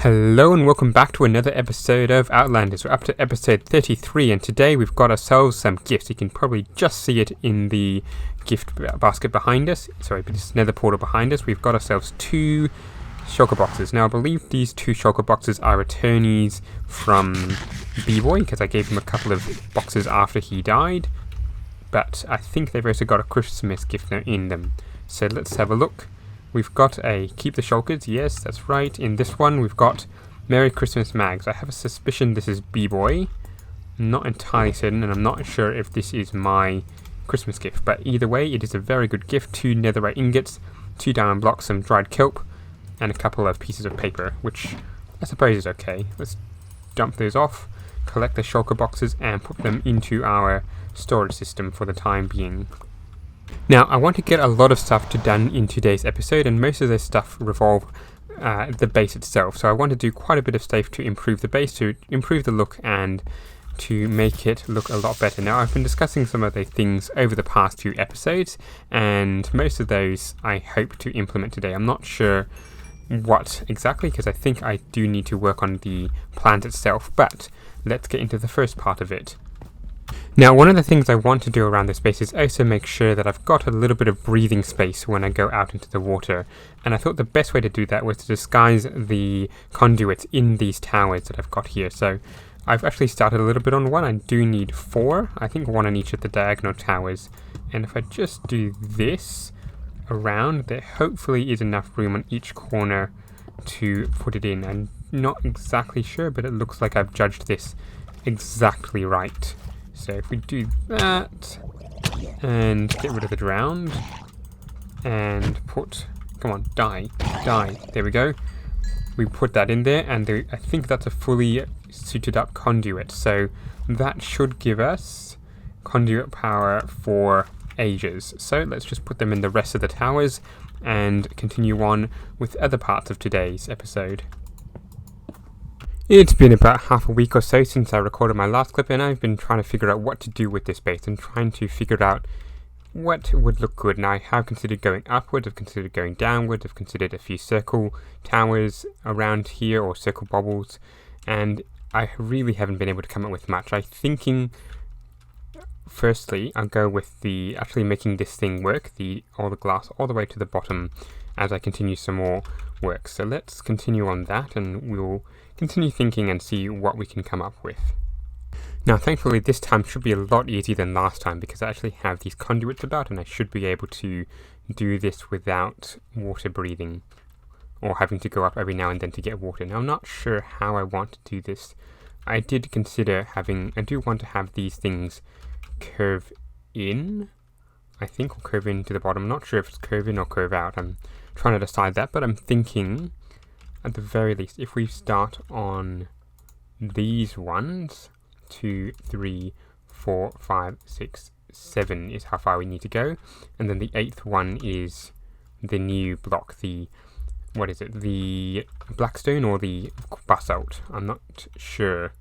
Hello and welcome back to another episode of Outlanders. We're up to episode 33 and today we've got ourselves some gifts. You can probably just see it in the gift basket behind us. Sorry, but this nether portal behind us. We've got ourselves two shulker boxes. Now I believe these two shulker boxes are returnees from B-Boy because I gave him a couple of boxes after he died. But I think they've also got a Christmas gift in them. So let's have a look. We've got a Keep the Shulkers, yes, that's right. In this one, we've got Merry Christmas Mags. I have a suspicion this is B-Boy. I'm not entirely certain, and I'm not sure if this is my Christmas gift. But either way, it is a very good gift. 2 netherite ingots, 2 diamond blocks, some dried kelp, and a couple of pieces of paper, which I suppose is okay. Let's dump those off, collect the shulker boxes, and put them into our storage system for the time being. Now, I want to get a lot of stuff done in today's episode, and most of this stuff revolve the base itself. So I want to do quite a bit of stuff to improve the base, to improve the look, and to make it look a lot better. Now, I've been discussing some of the things over the past few episodes, and most of those I hope to implement today. I'm not sure what exactly, because I think I do need to work on the plant itself, but let's get into the first part of it. Now, one of the things I want to do around this base is also make sure that I've got a little bit of breathing space when I go out into the water. And I thought the best way to do that was to disguise the conduits in these towers that I've got here. So I've actually started a little bit on one. I do need 4. I think 1 on each of the diagonal towers. And if I just do this around, there hopefully is enough room on each corner to put it in. I'm not exactly sure, but it looks like I've judged this exactly right. So if we do that, and get rid of the drowned, and put, come on, die, there we go. We put that in there, and I think that's a fully suited up conduit. So that should give us conduit power for ages. So let's just put them in the rest of the towers, and continue on with other parts of today's episode. It's been about half a week or so since I recorded my last clip, and I've been trying to figure out what to do with this base and trying to figure out what would look good. And I have considered going upwards, I've considered going downwards, I've considered a few circle towers around here or circle bubbles, and I really haven't been able to come up with much. I'm thinking, firstly, I'll go with the actually making this thing work, all the glass all the way to the bottom as I continue some more work. So let's continue on that, and we'll continue thinking and see what we can come up with. Now, thankfully, this time should be a lot easier than last time because I actually have these conduits about, and I should be able to do this without water breathing or having to go up every now and then to get water. Now, I'm not sure how I want to do this. I did consider I do want to have these things curve in, I think, or curve in to the bottom. I'm not sure if it's curve in or curve out. I'm trying to decide that, but I'm thinking at the very least, if we start on these ones, 2, 3, 4, 5, 6, 7 is how far we need to go, and then the 8th one is the new block, the blackstone or the basalt. I'm not sure.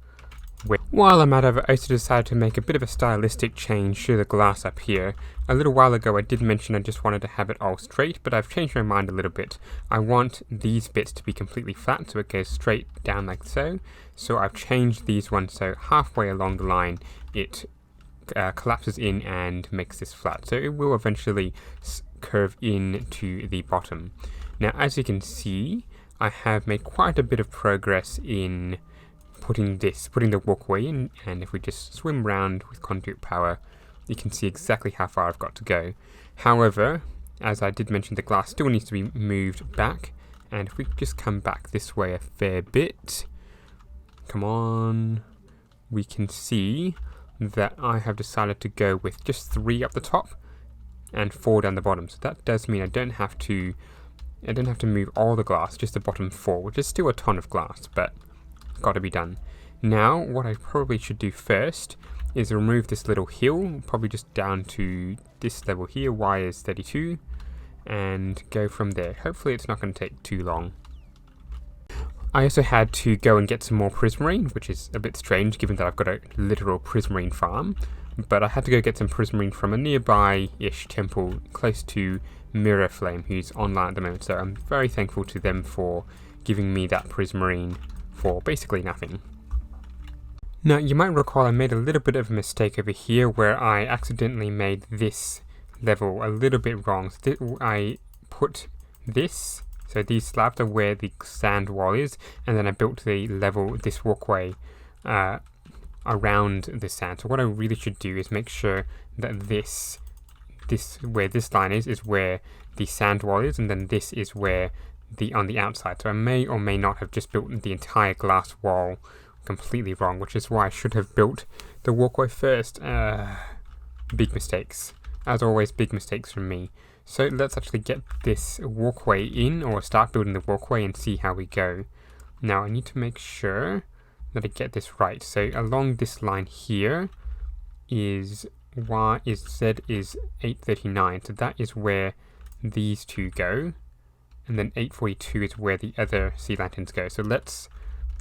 While I'm at it, I also decided to make a bit of a stylistic change to the glass up here. A little while ago I did mention I just wanted to have it all straight, but I've changed my mind a little bit. I want these bits to be completely flat, so it goes straight down like so. So I've changed these ones so halfway along the line it collapses in and makes this flat. So it will eventually curve in to the bottom. Now, as you can see, I have made quite a bit of progress in putting the walkway in, and if we just swim round with conduit power, you can see exactly how far I've got to go. However, as I did mention, the glass still needs to be moved back, and if we just come back this way a fair bit, come on, we can see that I have decided to go with just 3 up the top and 4 down the bottom. So that does mean I don't have to move all the glass, just the bottom 4, which is still a ton of glass, but got to be done. Now, what I probably should do first is remove this little hill, probably just down to this level here, y is 32, and go from there. Hopefully it's not going to take too long. I also had to go and get some more prismarine, which is a bit strange given that I've got a literal prismarine farm, but I had to go get some prismarine from a nearby-ish temple close to Mirror Flame, who's online at the moment, so I'm very thankful to them for giving me that prismarine for basically nothing. Now, you might recall I made a little bit of a mistake over here where I accidentally made this level a little bit wrong. So I put this, so these slabs are where the sand wall is, and then I built the level, this walkway, around the sand. So what I really should do is make sure that this where this line is where the sand wall is, and then this is where on the outside. So I may or may not have just built the entire glass wall completely wrong, which is why I should have built the walkway first. Big mistakes. As always, big mistakes from me. So let's actually get this walkway in, or start building the walkway and see how we go. Now I need to make sure that I get this right. So along this line here is Z is 839. So that is where these two go. And then 842 is where the other sea lanterns go. So let's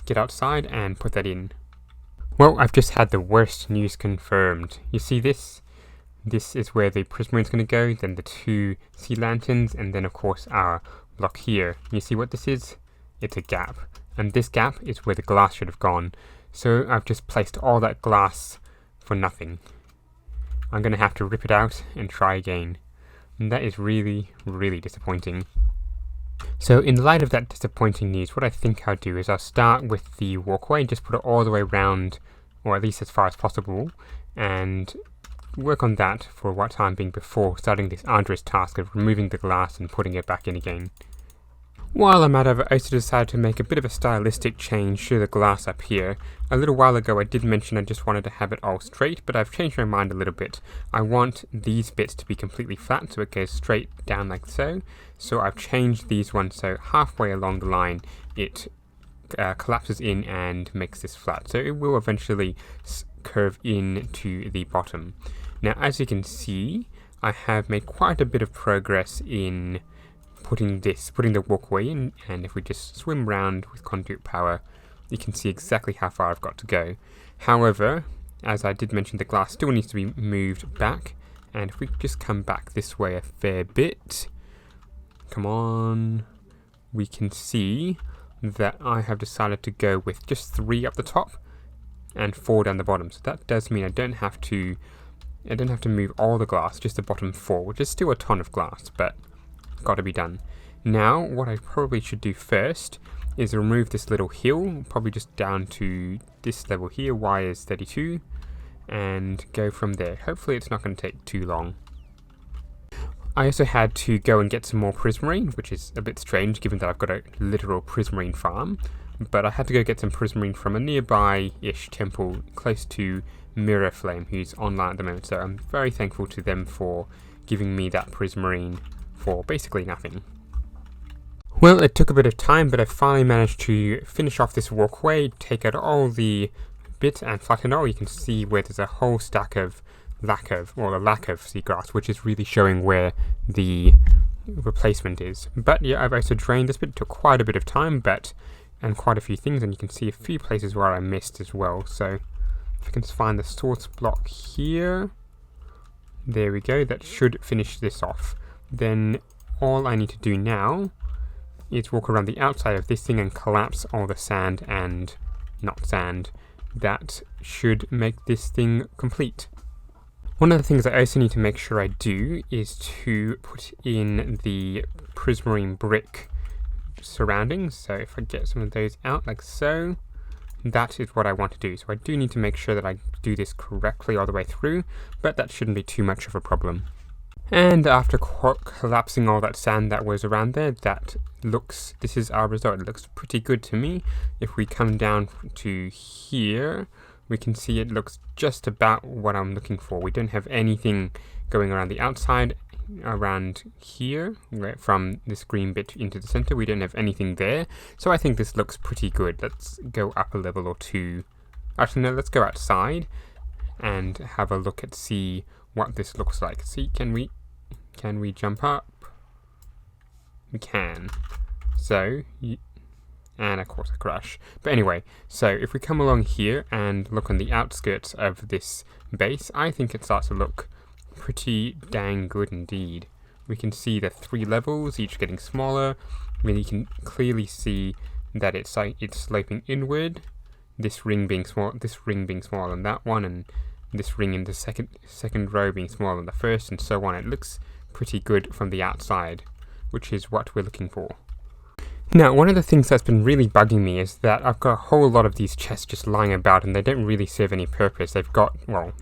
get outside and put that in. Well, I've just had the worst news confirmed. You see this? This is where the prismarine's going to go, then the two sea lanterns, and then of course our block here. You see what this is? It's a gap. And this gap is where the glass should have gone. So I've just placed all that glass for nothing. I'm going to have to rip it out and try again. And that is really, really disappointing. So in the light of that disappointing news, what I think I'll do is I'll start with the walkway and just put it all the way around, or at least as far as possible, and work on that for what time being before starting this arduous task of removing the glass and putting it back in again. While I'm at it, I also decided to make a bit of a stylistic change to the glass up here. A little while ago I did mention I just wanted to have it all straight, but I've changed my mind a little bit. I want these bits to be completely flat, so it goes straight down like so. So I've changed these ones so halfway along the line it collapses in and makes this flat. So it will eventually curve in to the bottom. Now, as you can see, I have made quite a bit of progress in putting the walkway in, and if we just swim around with conduit power, you can see exactly how far I've got to go. However, as I did mention, the glass still needs to be moved back, and if we just come back this way a fair bit, come on, we can see that I have decided to go with just 3 up the top and 4 down the bottom. So that does mean I don't have to move all the glass, just the bottom 4, which is still a ton of glass, but got to be done. Now, what I probably should do first is remove this little hill, probably just down to this level here, Y is 32, and go from there. Hopefully it's not going to take too long. I also had to go and get some more prismarine, which is a bit strange given that I've got a literal prismarine farm, but I had to go get some prismarine from a nearby-ish temple close to Mirror Flame, who's online at the moment, so I'm very thankful to them for giving me that prismarine for basically nothing. Well, it took a bit of time, but I finally managed to finish off this walkway, take out all the bits and flatten it all. You can see where there's a whole stack of the lack of seagrass, which is really showing where the replacement is. But yeah, I've also drained this bit. It took quite a bit of time, and quite a few things, and you can see a few places where I missed as well. So if I can find the source block here, there we go, that should finish this off. Then all I need to do now is walk around the outside of this thing and collapse all the sand and not sand. That should make this thing complete. One of the things I also need to make sure I do is to put in the prismarine brick surroundings. So if I get some of those out like so, that is what I want to do. So I do need to make sure that I do this correctly all the way through, but that shouldn't be too much of a problem. And after collapsing all that sand that was around there, this is our result. It looks pretty good to me. If we come down to here, we can see it looks just about what I'm looking for. We don't have anything going around the outside, around here, from this green bit into the center. We don't have anything there. So I think this looks pretty good. Let's go up a level or 2. Actually, no, let's go outside and have a look at see what this looks like. See, can we jump up? We can. So, and of course I crash. But anyway, so if we come along here and look on the outskirts of this base, I think it starts to look pretty dang good indeed. We can see the 3 levels, each getting smaller. I mean, you can clearly see that it's sloping inward. This ring being smaller than that one, and this ring in the second row being smaller than the first, and so on. It looks pretty good from the outside, which is what we're looking for. Now, one of the things that's been really bugging me is that I've got a whole lot of these chests just lying about, and they don't really serve any purpose. They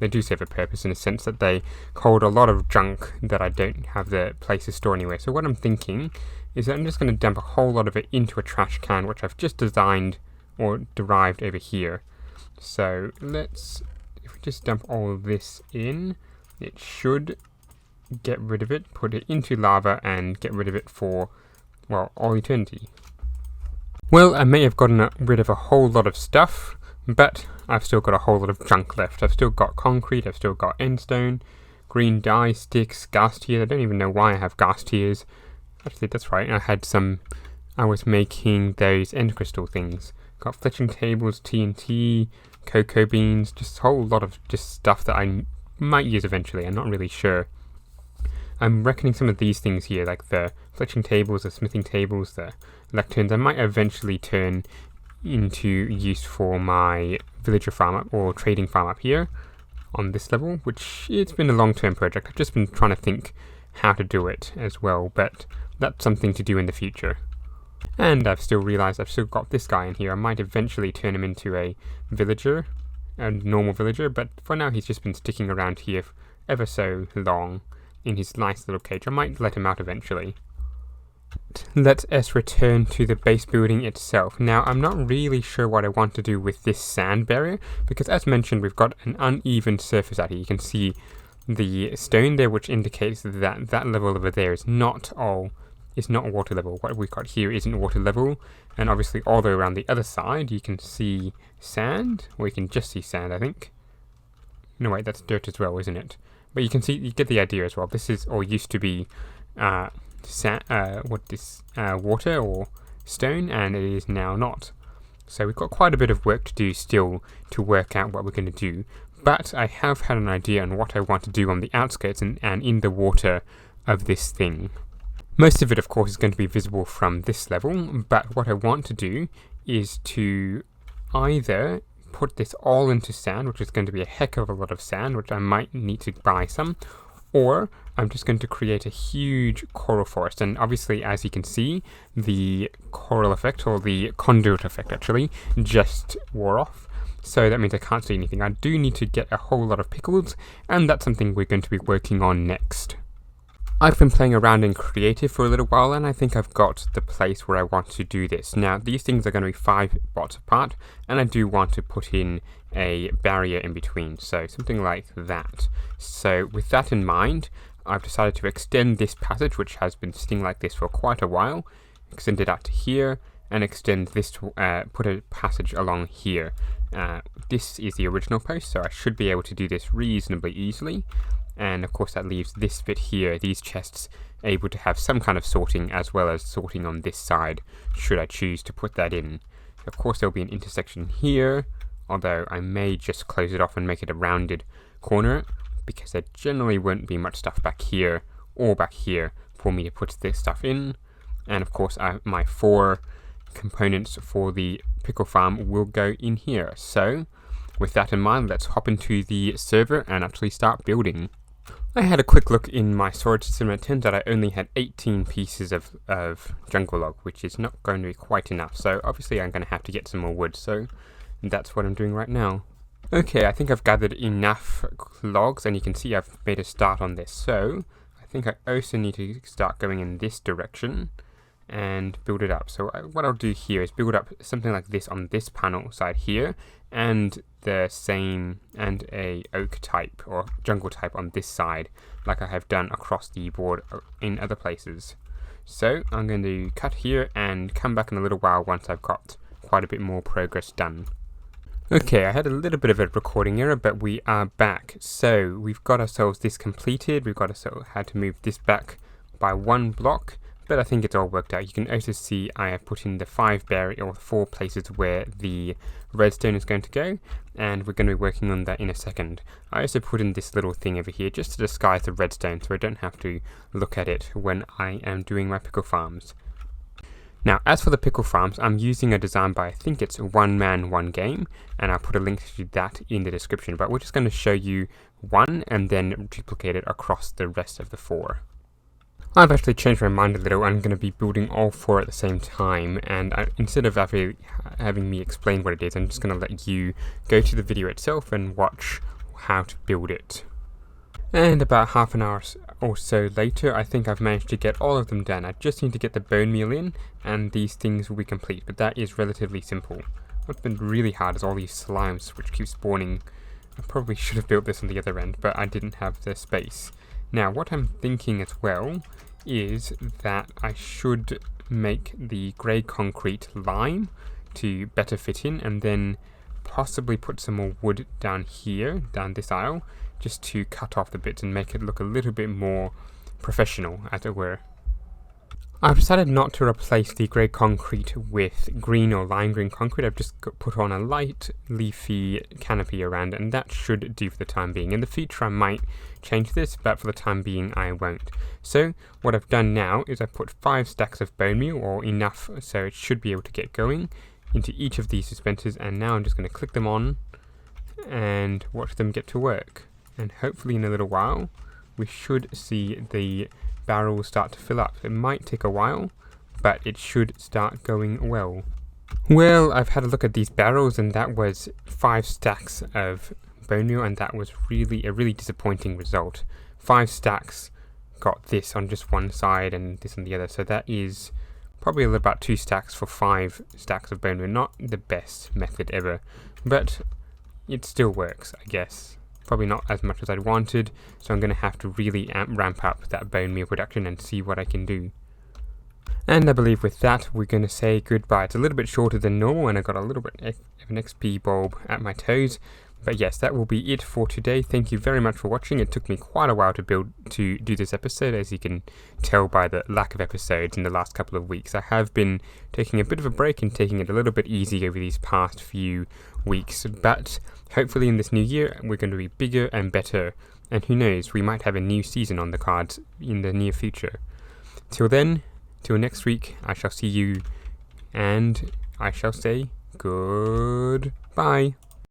do serve a purpose in a sense that they hold a lot of junk that I don't have the place to store anywhere. So what I'm thinking is that I'm just going to dump a whole lot of it into a trash can, which I've just designed or derived over here. So if we just dump all of this in, it should get rid of it, put it into lava, and get rid of it for, well, all eternity. Well, I may have gotten rid of a whole lot of stuff, but I've still got a whole lot of junk left. I've still got concrete, I've still got endstone, green dye sticks, gas tiers. I don't even know why I have gas tiers. Actually, that's right, I was making those end crystal things. Got fletching tables, TNT, cocoa beans, just a whole lot of just stuff that I might use eventually. I'm not really sure. I'm reckoning some of these things here, like the fletching tables, the smithing tables, the lecterns, I might eventually turn into use for my villager farm up, or trading farm up here on this level, which it's been a long-term project. I've just been trying to think how to do it as well, but that's something to do in the future. And I've still realised I've still got this guy in here. I might eventually turn him into a villager, a normal villager, but for now he's just been sticking around here ever so long in his nice little cage. I might let him out eventually. Let us return to the base building itself. Now, I'm not really sure what I want to do with this sand barrier, because as mentioned, we've got an uneven surface out here. You can see the stone there, which indicates that that level over there is not water level. What we've got here isn't water level, and obviously all the way around the other side you can see sand, or you can just see sand, I think. No, wait, that's dirt as well, isn't it? But you can see, you get the idea as well. This is, or used to be, water or stone, and it is now not. So we've got quite a bit of work to do still to work out what we're going to do. But I have had an idea on what I want to do on the outskirts and in the water of this thing. Most of it, of course, is going to be visible from this level, but what I want to do is to either put this all into sand, which is going to be a heck of a lot of sand, which I might need to buy some, or I'm just going to create a huge coral forest. And obviously, as you can see, the coral effect, or the conduit effect actually, just wore off. So that means I can't see anything. I do need to get a whole lot of pickles, and that's something we're going to be working on next. I've been playing around in creative for a little while, and I think I've got the place where I want to do this. Now, these things are going to be 5 spots apart, and I do want to put in a barrier in between, so something like that. So with that in mind, I've decided to extend this passage, which has been sitting like this for quite a while, extend it out to here, and extend this to put a passage along here. This is the original post, so I should be able to do this reasonably easily. And of course that leaves this bit here, these chests, able to have some kind of sorting, as well as sorting on this side, should I choose to put that in. Of course there'll be an intersection here, although I may just close it off and make it a rounded corner, because there generally won't be much stuff back here or back here for me to put this stuff in. And of course my 4 components for the pickle farm will go in here. So with that in mind, let's hop into the server and actually start building. I had a quick look in my storage system, and it turns out I only had 18 pieces of jungle log, which is not going to be quite enough. So obviously I'm going to have to get some more wood, so that's what I'm doing right now. Okay, I think I've gathered enough logs, and you can see I've made a start on this. So I think I also need to start going in this direction and build it up. So what I'll do here is build up something like this on this panel side here, and the same, and a oak type or jungle type on this side, like I have done across the board in other places. So I'm going to cut here and come back in a little while once I've got quite a bit more progress done. Okay, I had a little bit of a recording error, but we are back. So we've got ourselves this completed. We've got ourselves had to move this back by 1 block. But I think it's all worked out. You can also see I have put in the 5 barrier, or 4 places where the redstone is going to go, and we're going to be working on that in a second. I also put in this little thing over here just to disguise the redstone, so I don't have to look at it when I am doing my pickle farms. Now, as for the pickle farms, I'm using a design by, I think it's One Man, One Game, and I'll put a link to that in the description, but we're just going to show you one and then duplicate it across the rest of the 4. I've actually changed my mind a little. I'm going to be building all 4 at the same time, and instead of having me explain what it is, I'm just going to let you go to the video itself and watch how to build it. And about half an hour or so later, I think I've managed to get all of them done. I just need to get the bone meal in, and these things will be complete, but that is relatively simple. What's been really hard is all these slimes which keep spawning. I probably should have built this on the other end, but I didn't have the space. Now, what I'm thinking as well is that I should make the grey concrete lime to better fit in, and then possibly put some more wood down here, down this aisle, just to cut off the bits and make it look a little bit more professional, as it were. I've decided not to replace the grey concrete with green or lime green concrete. I've just put on a light leafy canopy around it, and that should do for the time being. In the future I might change this, but for the time being I won't. So what I've done now is I've put 5 stacks of bone meal, or enough so it should be able to get going, into each of these dispensers, and now I'm just going to click them on and watch them get to work. And hopefully in a little while we should see the barrels start to fill up. It might take a while, but it should start going well. Well, I've had a look at these barrels, and that was 5 stacks of bone meal, and that was really a really disappointing result. 5 stacks got this on just one side and this on the other, so that is probably about 2 stacks for 5 stacks of bone meal. Not the best method ever, but it still works, I guess. Probably not as much as I'd wanted, so I'm going to have to really ramp up that bone meal production and see what I can do. And I believe with that we're going to say goodbye. It's a little bit shorter than normal, and I got a little bit of an XP bulb at my toes. But yes, that will be it for today. Thank you very much for watching. It took me quite a while to do this episode, as you can tell by the lack of episodes in the last couple of weeks. I have been taking a bit of a break and taking it a little bit easy over these past few weeks, but hopefully in this new year we're going to be bigger and better, and who knows, we might have a new season on the cards in the near future. Till then, till next week, I shall see you, and I shall say goodbye.